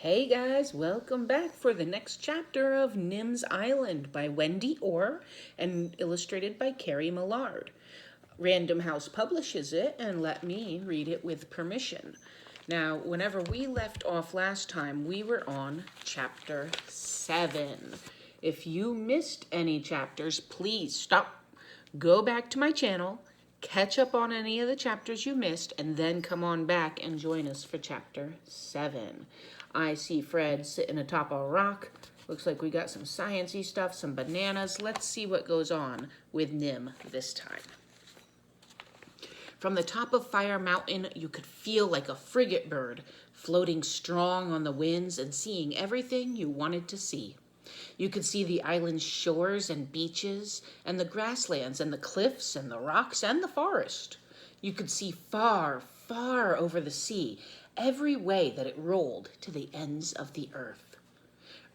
Hey guys, welcome back for the next chapter of Nim's Island by Wendy Orr and illustrated by Carrie Millard. Random House publishes it and let me read it with permission. Now, whenever we left off last time, we were on chapter 7. If you missed any chapters, please stop, go back to my channel, catch up on any of the chapters you missed, and then come on back and join us for chapter 7. I see Fred sitting atop a rock. Looks like we got some sciencey stuff, some bananas. Let's see what goes on with Nim this time. From the top of Fire Mountain, you could feel like a frigate bird, floating strong on the winds and seeing everything you wanted to see. You could see the island's shores and beaches, and the grasslands and the cliffs and the rocks and the forest. You could see far, far over the sea, every way that it rolled to the ends of the earth.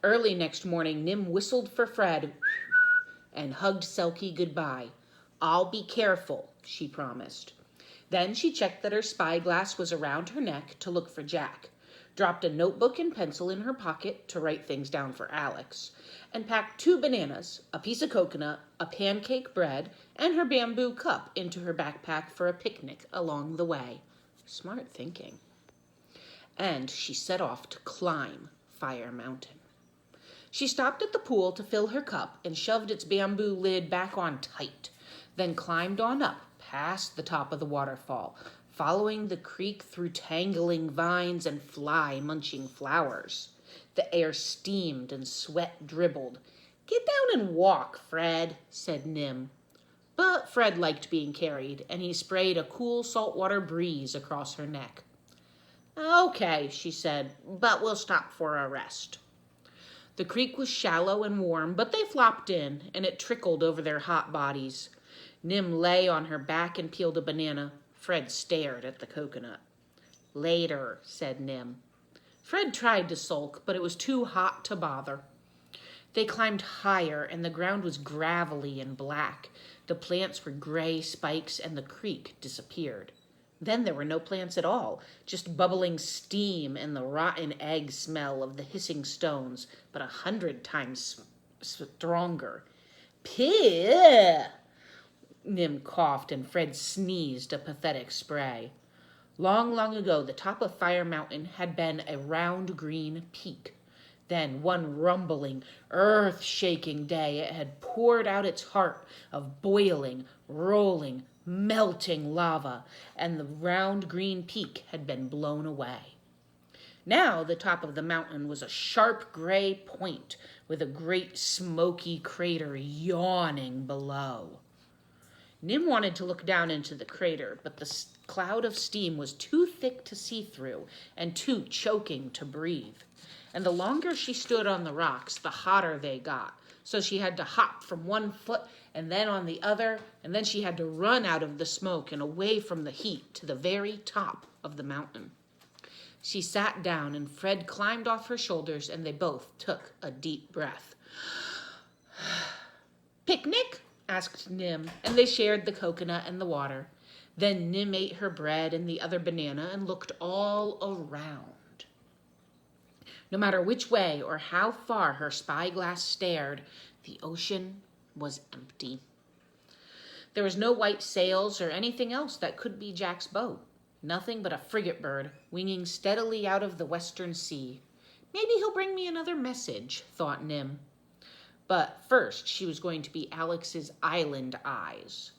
Early next morning, Nim whistled for Fred and hugged Selkie goodbye. "I'll be careful," she promised. Then she checked that her spyglass was around her neck to look for Jack, dropped a notebook and pencil in her pocket to write things down for Alex, and packed 2 bananas, a piece of coconut, a pancake bread, and her bamboo cup into her backpack for a picnic along the way. Smart thinking. And she set off to climb Fire Mountain. She stopped at the pool to fill her cup and shoved its bamboo lid back on tight, then climbed on up past the top of the waterfall, following the creek through tangling vines and fly-munching flowers. The air steamed and sweat dribbled. "Get down and walk, Fred," said Nim. But Fred liked being carried, and he sprayed a cool saltwater breeze across her neck. "Okay," she said, "but we'll stop for a rest." The creek was shallow and warm, but they flopped in, and it trickled over their hot bodies. Nim lay on her back and peeled a banana. Fred stared at the coconut. "Later," said Nim. Fred tried to sulk, but it was too hot to bother. They climbed higher, and the ground was gravelly and black. The plants were gray spikes, and the creek disappeared. Then there were no plants at all, just bubbling steam and the rotten egg smell of the hissing stones, but 100 times stronger. "Phew!" Nim coughed, and Fred sneezed a pathetic spray. Long, long ago, the top of Fire Mountain had been a round green peak. Then, one rumbling, earth-shaking day, it had poured out its heart of boiling, rolling, melting lava, and the round green peak had been blown away. Now the top of the mountain was a sharp gray point with a great smoky crater yawning below. Nim wanted to look down into the crater, but the cloud of steam was too thick to see through and too choking to breathe. And the longer she stood on the rocks, the hotter they got. So she had to hop from one foot and then on the other, and then she had to run out of the smoke and away from the heat to the very top of the mountain. She sat down, and Fred climbed off her shoulders, and they both took a deep breath. "Picnic?" asked Nim, and they shared the coconut and the water. Then Nim ate her bread and the other banana and looked all around. No matter which way or how far her spyglass stared, the ocean was empty. There was no white sails or anything else that could be Jack's boat. Nothing but a frigate bird winging steadily out of the western sea. "Maybe he'll bring me another message," thought Nim. But first she was going to be Alex's island eyes.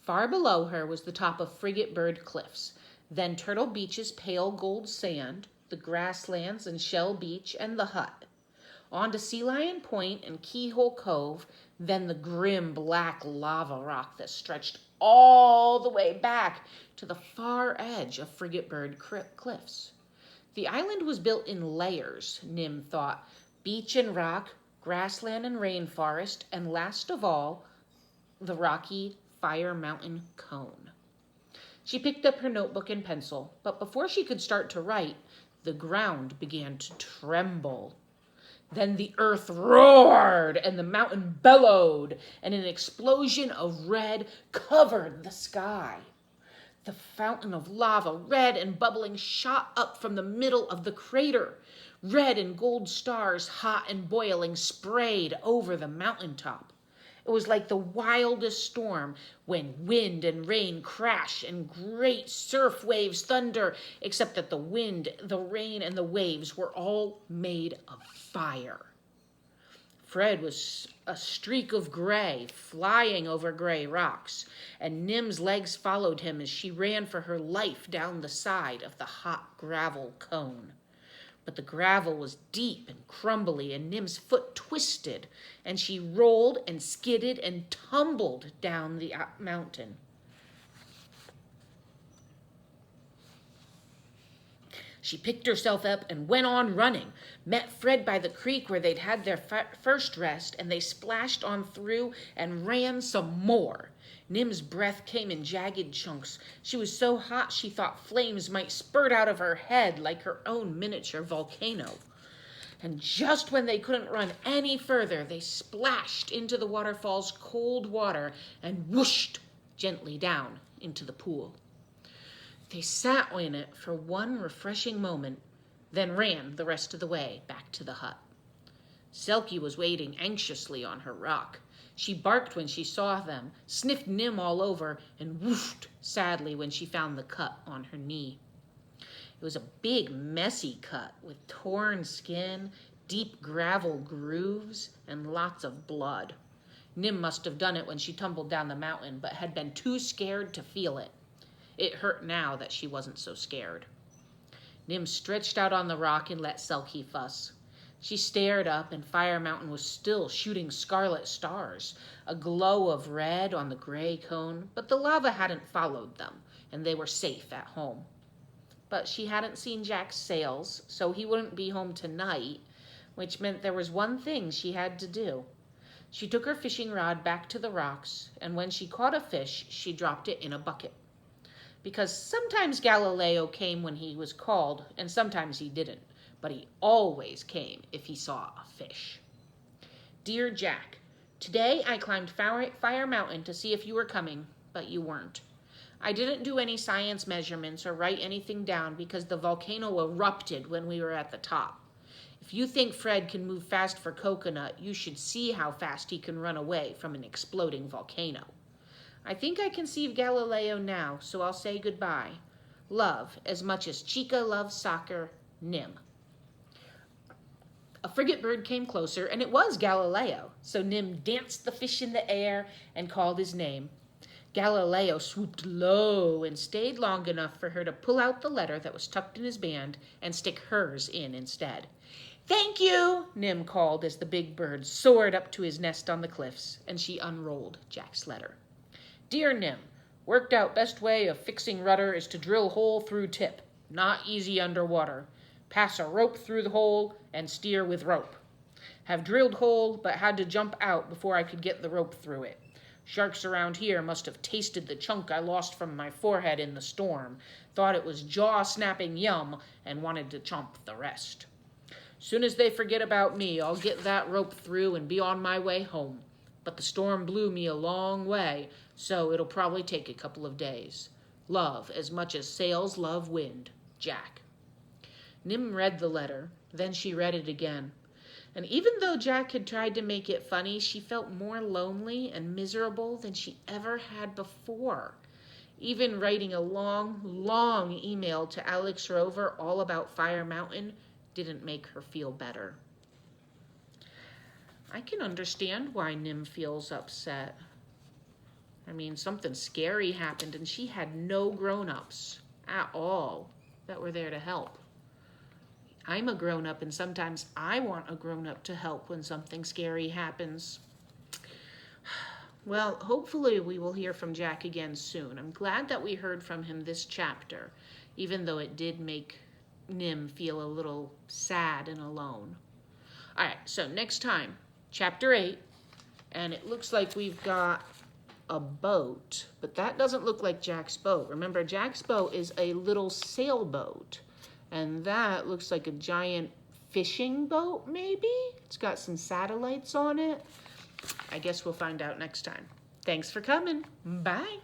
Far below her was the top of Frigate Bird Cliffs, then Turtle Beach's pale gold sand, the grasslands and Shell Beach and the hut. On to Sea Lion Point and Keyhole Cove, then the grim black lava rock that stretched all the way back to the far edge of Frigate Bird Cliffs. The island was built in layers, Nim thought, beach and rock, grassland and rainforest, and last of all, the rocky Fire Mountain cone. She picked up her notebook and pencil, but before she could start to write, the ground began to tremble. Then the earth roared, and the mountain bellowed, and an explosion of red covered the sky. The fountain of lava, red and bubbling, shot up from the middle of the crater. Red and gold stars, hot and boiling, sprayed over the mountaintop. It was like the wildest storm when wind and rain crash and great surf waves thunder, except that the wind, the rain, and the waves were all made of fire. Fred was a streak of gray flying over gray rocks, and Nim's legs followed him as she ran for her life down the side of the hot gravel cone. But the gravel was deep and crumbly, and Nim's foot twisted, and she rolled and skidded and tumbled down the mountain. She picked herself up and went on running, met Fred by the creek where they'd had their first rest, and they splashed on through and ran some more. Nim's breath came in jagged chunks. She was so hot she thought flames might spurt out of her head like her own miniature volcano. And just when they couldn't run any further, they splashed into the waterfall's cold water and whooshed gently down into the pool. They sat in it for one refreshing moment, then ran the rest of the way back to the hut. Selkie was waiting anxiously on her rock. She barked when she saw them, sniffed Nim all over, and whooshed sadly when she found the cut on her knee. It was a big, messy cut with torn skin, deep gravel grooves, and lots of blood. Nim must have done it when she tumbled down the mountain, but had been too scared to feel it. It hurt now that she wasn't so scared. Nim stretched out on the rock and let Selkie fuss. She stared up, and Fire Mountain was still shooting scarlet stars, a glow of red on the gray cone, but the lava hadn't followed them, and they were safe at home. But she hadn't seen Jack's sails, so he wouldn't be home tonight, which meant there was one thing she had to do. She took her fishing rod back to the rocks, and when she caught a fish, she dropped it in a bucket. Because sometimes Galileo came when he was called, and sometimes he didn't, but he always came if he saw a fish. Dear Jack, today I climbed Fire Mountain to see if you were coming, but you weren't. I didn't do any science measurements or write anything down because the volcano erupted when we were at the top. If you think Fred can move fast for Coconut, you should see how fast he can run away from an exploding volcano. I think I can see Galileo now, so I'll say goodbye. Love, as much as Chica loves soccer, Nim. A frigate bird came closer, and it was Galileo, so Nim danced the fish in the air and called his name. Galileo swooped low and stayed long enough for her to pull out the letter that was tucked in his band and stick hers in instead. Thank you, Nim called as the big bird soared up to his nest on the cliffs, and she unrolled Jack's letter. Dear Nim, worked out best way of fixing rudder is to drill hole through tip. Not easy underwater. Pass a rope through the hole and steer with rope. Have drilled hole, but had to jump out before I could get the rope through it. Sharks around here must have tasted the chunk I lost from my forehead in the storm, thought it was jaw-snapping yum, and wanted to chomp the rest. Soon as they forget about me, I'll get that rope through and be on my way home. But the storm blew me a long way, so it'll probably take a couple of days. Love, as much as sails love wind, Jack. Nim read the letter, then she read it again. And even though Jack had tried to make it funny, she felt more lonely and miserable than she ever had before. Even writing a long, long email to Alex Rover all about Fire Mountain didn't make her feel better. I can understand why Nim feels upset. I mean, something scary happened and she had no grown-ups at all that were there to help. I'm a grown-up and sometimes I want a grown-up to help when something scary happens. Well, hopefully we will hear from Jack again soon. I'm glad that we heard from him this chapter, even though it did make Nim feel a little sad and alone. All right, so next time, Chapter 8, and it looks like we've got a boat, but that doesn't look like Jack's boat. Remember, Jack's boat is a little sailboat, and that looks like a giant fishing boat, maybe? It's got some satellites on it. I guess we'll find out next time. Thanks for coming. Bye.